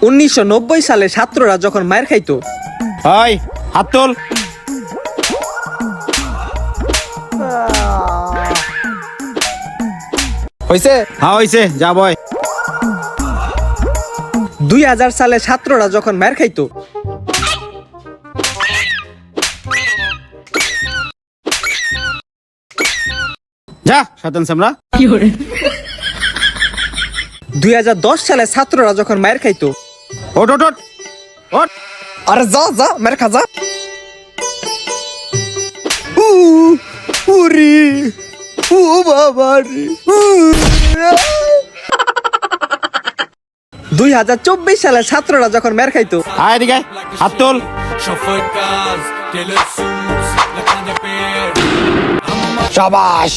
1990 সালে ছাত্ররা যখন মায়ের খাইতো। হয় হাত তোল। হইছে? হ্যাঁ হইছে, যা বয়। 2000 সালে ছাত্ররা যখন মায়ের খাইতো। যা শয়তান সামরা। 2010 সালে ছাত্ররা যখন মায়ের খাইতো। ওট ওট ওট ওট। আরে যা যা মায়ের খা যা। উরি ও বাবা রে। 2024 সালে ছাত্ররা যখন মায়ের খাইতো। আয় এদিকে হাত তোল। শাবাশ।